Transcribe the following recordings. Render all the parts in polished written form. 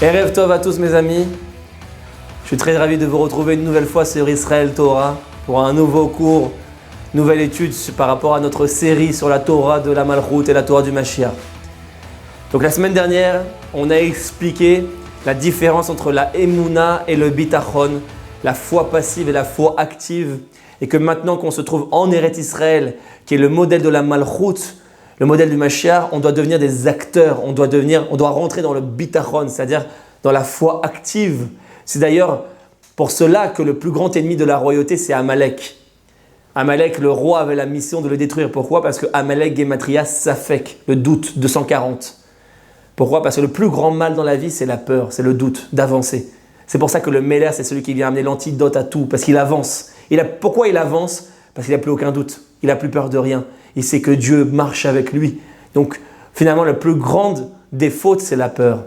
Erev Tov à tous mes amis, je suis très ravi de vous retrouver une nouvelle fois sur Israël Torah pour un nouveau cours, nouvelle étude par rapport à notre série sur la Torah de la Malchut et la Torah du Mashiach. Donc la semaine dernière, on a expliqué la différence entre la Emouna et le Bitachon, la foi passive et la foi active, et que maintenant qu'on se trouve en Eretz Israël, qui est le modèle de la Malchut, le modèle du Mashiach, on doit devenir des acteurs, on doit rentrer dans le bitachon, c'est-à-dire dans la foi active. C'est d'ailleurs pour cela que le plus grand ennemi de la royauté, c'est Amalek. Amalek, le roi avait la mission de le détruire. Pourquoi ? Parce que Amalek, Gematria, Safek, le doute, 240. Pourquoi ? Parce que le plus grand mal dans la vie, c'est la peur, c'est le doute, d'avancer. C'est pour ça que le Meller, c'est celui qui vient amener l'antidote à tout, parce qu'il avance. Pourquoi il avance ? Parce qu'il n'a plus aucun doute, il n'a plus peur de rien. Il sait que Dieu marche avec lui. Donc, finalement, le plus grand des fautes, c'est la peur.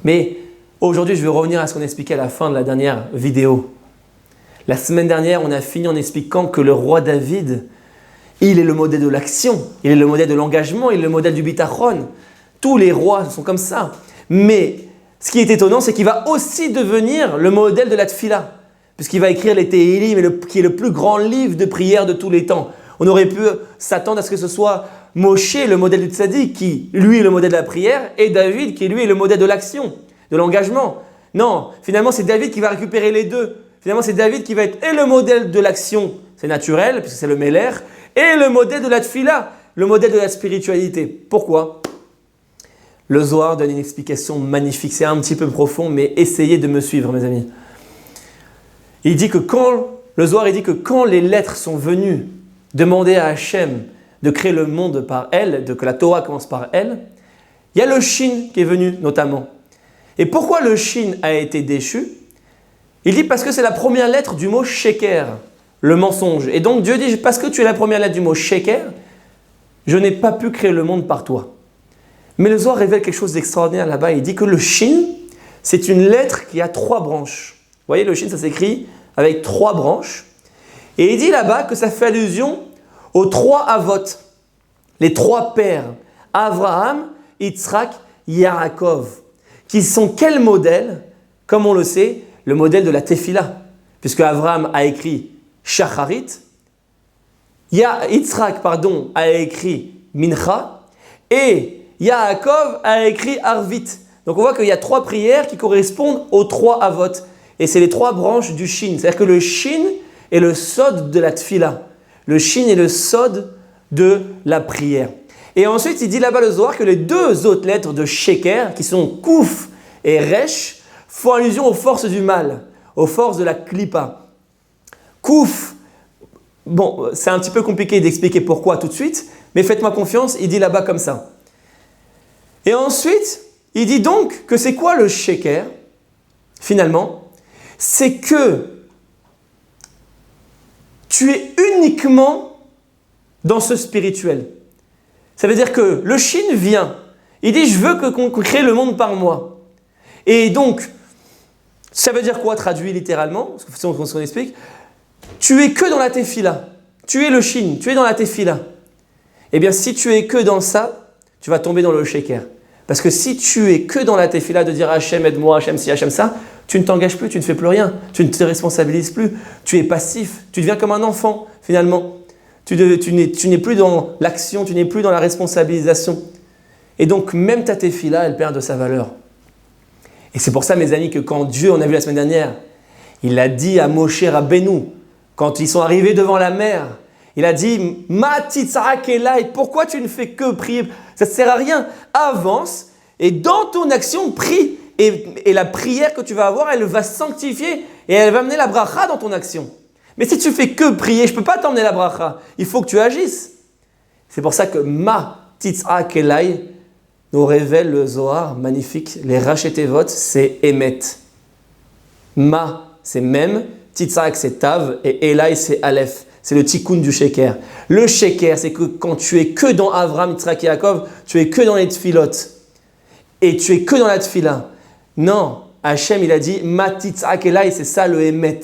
Mais aujourd'hui, je vais revenir à ce qu'on expliquait à la fin de la dernière vidéo. La semaine dernière, on a fini en expliquant que le roi David, il est le modèle de l'action, il est le modèle de l'engagement, il est le modèle du bitachon. Tous les rois sont comme ça. Mais ce qui est étonnant, c'est qu'il va aussi devenir le modèle de la tfila, puisqu'il va écrire les Tehillim, qui est le plus grand livre de prière de tous les temps. On aurait pu s'attendre à ce que ce soit Moshe, le modèle du tzaddik, qui lui est le modèle de la prière, et David, qui lui est le modèle de l'action, de l'engagement. Non, finalement c'est David qui va récupérer les deux. Finalement c'est David qui va être et le modèle de l'action, c'est naturel, puisque c'est le Meller, et le modèle de la tfila, le modèle de la spiritualité. Pourquoi ? Le Zohar donne une explication magnifique, c'est un petit peu profond, mais essayez de me suivre mes amis. Le Zohar dit que quand les lettres sont venues demander à Hachem de créer le monde par elle, que la Torah commence par elle, il y a le Shin qui est venu notamment. Et pourquoi le Shin a été déchu ? Il dit parce que c'est la première lettre du mot Sheker, le mensonge. Et donc Dieu dit parce que tu es la première lettre du mot Sheker, je n'ai pas pu créer le monde par toi. Mais le Zohar révèle quelque chose d'extraordinaire là-bas. Il dit que le Shin, c'est une lettre qui a 3 branches. Vous voyez, le Shin, ça s'écrit avec 3 branches. Et il dit là-bas que ça fait allusion aux 3 Avot, les 3 pères, Abraham, Yitzhak, Yaakov, qui sont quel modèle ? Comme on le sait, le modèle de la Tefila, puisque Abraham a écrit Shacharit, Yitzhak a écrit Mincha, et Yaakov a écrit Arvit. Donc on voit qu'il y a 3 prières qui correspondent aux 3 Avot, et c'est les 3 branches du Shin, c'est-à-dire que le Shin est le sod de la tfila. Le Shin est le sod de la prière. Et ensuite, il dit là-bas le Zohar que les 2 autres lettres de Sheker, qui sont Kouf et Resh, font allusion aux forces du mal, aux forces de la Klippa. Kouf, bon, c'est un petit peu compliqué d'expliquer pourquoi tout de suite, mais faites-moi confiance, il dit là-bas comme ça. Et ensuite, il dit donc que c'est quoi le Sheker, finalement ? C'est que tu es uniquement dans ce spirituel. Ça veut dire que le Shin vient. Il dit, je veux qu'on crée le monde par moi. Et donc, ça veut dire quoi traduit littéralement ? C'est ce qu'on explique. Tu es que dans la tefila. Tu es le Shin, tu es dans la tefila. Eh bien, si tu es que dans ça, tu vas tomber dans le Sheker. Parce que si tu es que dans la tefila de dire Hachem aide-moi, Hachem ci, Hachem ça, tu ne t'engages plus, tu ne fais plus rien, tu ne te responsabilises plus, tu es passif, tu deviens comme un enfant finalement. Tu n'es plus dans l'action, tu n'es plus dans la responsabilisation. Et donc même ta tefila, elle perd de sa valeur. Et c'est pour ça mes amis que quand Dieu, on a vu la semaine dernière, il a dit à Moshe Rabbeinu, quand ils sont arrivés devant la mer, il a dit « Ma titzak elai » pourquoi tu ne fais que prier ? Ça ne sert à rien. Avance et dans ton action, prie. Et la prière que tu vas avoir, elle va sanctifier et elle va amener la bracha dans ton action. Mais si tu fais que prier, je ne peux pas t'emmener la bracha. Il faut que tu agisses. C'est pour ça que Ma titzak elai nous révèle le Zohar magnifique. Les rachetevot, c'est Emet. Ma, c'est Mem. Titzak, c'est Tav. Et Elai, c'est Aleph. C'est le tikkun du Sheker. Le Sheker, c'est que quand tu es que dans Avram, Yitzhak et Yaakov, tu es que dans les tfilot. Et tu es que dans la tfila. Non, Hachem, il a dit, Ma titzak elai, c'est ça le Emet.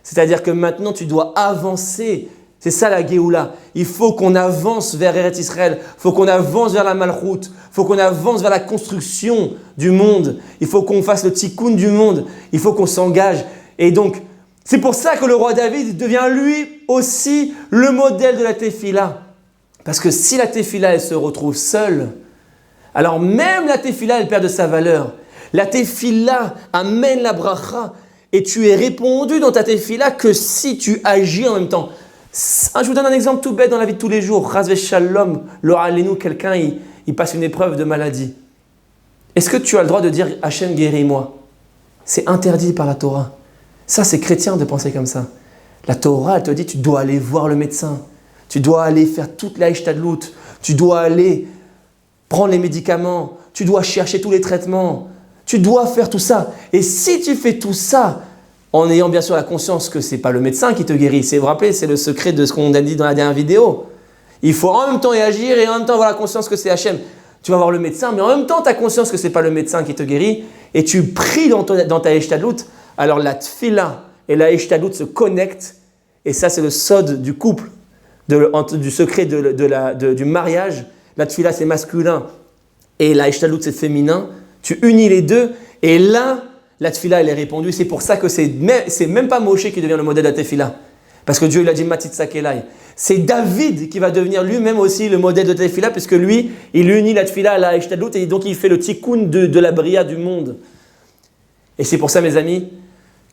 C'est-à-dire que maintenant, tu dois avancer C'est ça la Géoula. Il faut qu'on avance vers Eretz Israël. Il faut qu'on avance vers la Malchoute. Il faut qu'on avance vers la construction du monde. Il faut qu'on fasse le tikkun du monde. Il faut qu'on s'engage. Et donc, c'est pour ça que le roi David devient lui aussi le modèle de la Tefila. Parce que si la Tefila, elle se retrouve seule, alors même la Tefila, elle perd de sa valeur. La Tefila amène la bracha. Et tu es répondu dans ta Tefila que si tu agis en même temps. Je vous donne un exemple tout bête dans la vie de tous les jours. Chas v'shalom, lo alenu, quelqu'un il passe une épreuve de maladie. Est-ce que tu as le droit de dire « Hachem, guéris-moi » C'est interdit par la Torah. Ça, c'est chrétien de penser comme ça. La Torah, elle te dit « Tu dois aller voir le médecin. Tu dois aller faire toute la ishtadlout. Tu dois aller prendre les médicaments. Tu dois chercher tous les traitements. Tu dois faire tout ça. Et si tu fais tout ça, en ayant bien sûr la conscience que ce n'est pas le médecin qui te guérit. Vous vous rappelez, c'est le secret de ce qu'on a dit dans la dernière vidéo. Il faut en même temps y agir et en même temps avoir la conscience que c'est Hachem. Tu vas voir le médecin, mais en même temps, tu as conscience que ce n'est pas le médecin qui te guérit et tu pries dans ta ishtadlout. Alors la tfila et la ishtadlout se connectent et ça, c'est le sod du couple, du secret du mariage. La tfila, c'est masculin et la ishtadlout, c'est féminin. Tu unis les deux et là, la tefila, elle est répondue. C'est pour ça que c'est même pas Moshe qui devient le modèle de la tefila. Parce que Dieu, il a dit Matitsak Elai. C'est David qui va devenir lui-même aussi le modèle de la tefila, puisque lui, il unit la tefila à la ishtadlout et donc il fait le tikkun de la bria du monde. Et c'est pour ça, mes amis,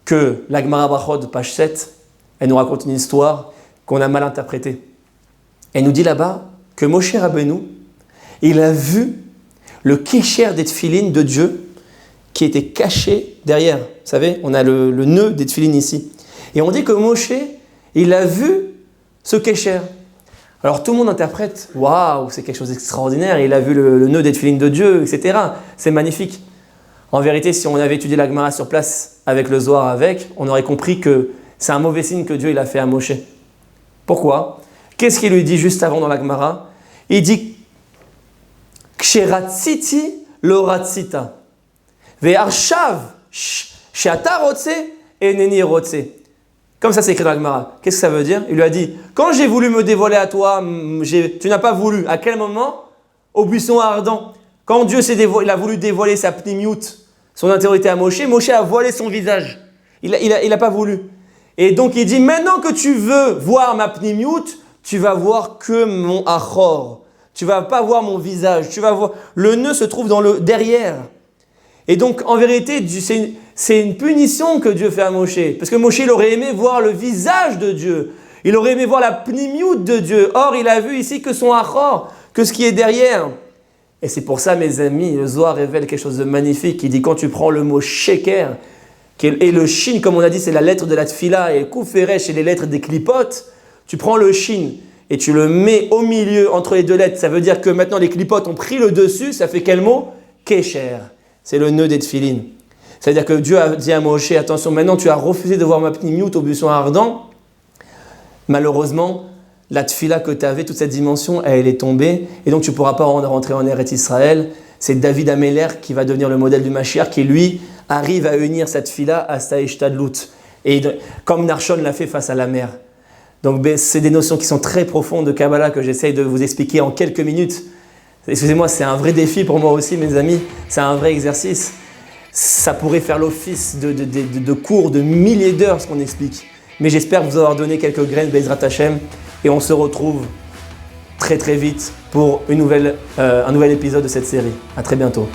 que la Gemara Brachot, page 7, elle nous raconte une histoire qu'on a mal interprétée. Elle nous dit là-bas que Moshe Rabbeinu, il a vu le kécher des tefilines de Dieu qui était caché derrière. Vous savez, on a le nœud des tefilines ici. Et on dit que Moshe, il a vu ce kécher. Alors tout le monde interprète, waouh, c'est quelque chose d'extraordinaire, il a vu le nœud des tefilines de Dieu, etc. C'est magnifique. En vérité, si on avait étudié la Gemara sur place avec le Zohar on aurait compris que c'est un mauvais signe que Dieu il a fait à Moshe. Pourquoi? Qu'est-ce qu'il lui dit juste avant dans la Gemara? Il dit Ksheratziti lo ratzita. Ve'arshav she'ata rotse eneni rotse. Comme ça, c'est écrit dans la Gemara. Qu'est-ce que ça veut dire? Il lui a dit, quand j'ai voulu me dévoiler à toi, tu n'as pas voulu. À quel moment? Au buisson ardent. Quand Dieu il a voulu dévoiler sa pnimiout, son intériorité à Moshe, Moshe a voilé son visage. Il n'a pas voulu. Et donc il dit, maintenant que tu veux voir ma pnimiout, tu vas voir que mon achor. Tu vas pas voir mon visage. Tu vas voir. Le nœud se trouve dans le derrière. Et donc, en vérité, c'est une punition que Dieu fait à Moshe. Parce que Moshe, il aurait aimé voir le visage de Dieu. Il aurait aimé voir la pnimiout de Dieu. Or, il a vu ici que son achor, que ce qui est derrière. Et c'est pour ça, mes amis, le Zohar révèle quelque chose de magnifique. Il dit, quand tu prends le mot sheker, et le shin, comme on a dit, c'est la lettre de la tfila, et kouferet, c'est les lettres des klipotes, tu prends le shin et tu le mets au milieu, entre les deux lettres. Ça veut dire que maintenant, les klipotes ont pris le dessus. Ça fait quel mot? Kesher. C'est le nœud des tefilines. C'est-à-dire que Dieu a dit à Moshe, attention, maintenant tu as refusé de voir ma pnimiout au buisson ardent. Malheureusement, la tefila que tu avais, toute cette dimension, elle est tombée. Et donc tu ne pourras pas rentrer en Eretz Israël. C'est David Améler qui va devenir le modèle du Mashiach, qui lui arrive à unir cette tefila à sa ishtadlout. Et comme Narshon l'a fait face à la mer. Donc c'est des notions qui sont très profondes de Kabbalah que j'essaye de vous expliquer en quelques minutes. Excusez-moi, c'est un vrai défi pour moi aussi, mes amis. C'est un vrai exercice. Ça pourrait faire l'office de cours de milliers d'heures, ce qu'on explique. Mais j'espère vous avoir donné quelques graines, Bezrat Hashem. Et on se retrouve très très vite pour un nouvel épisode de cette série. À très bientôt.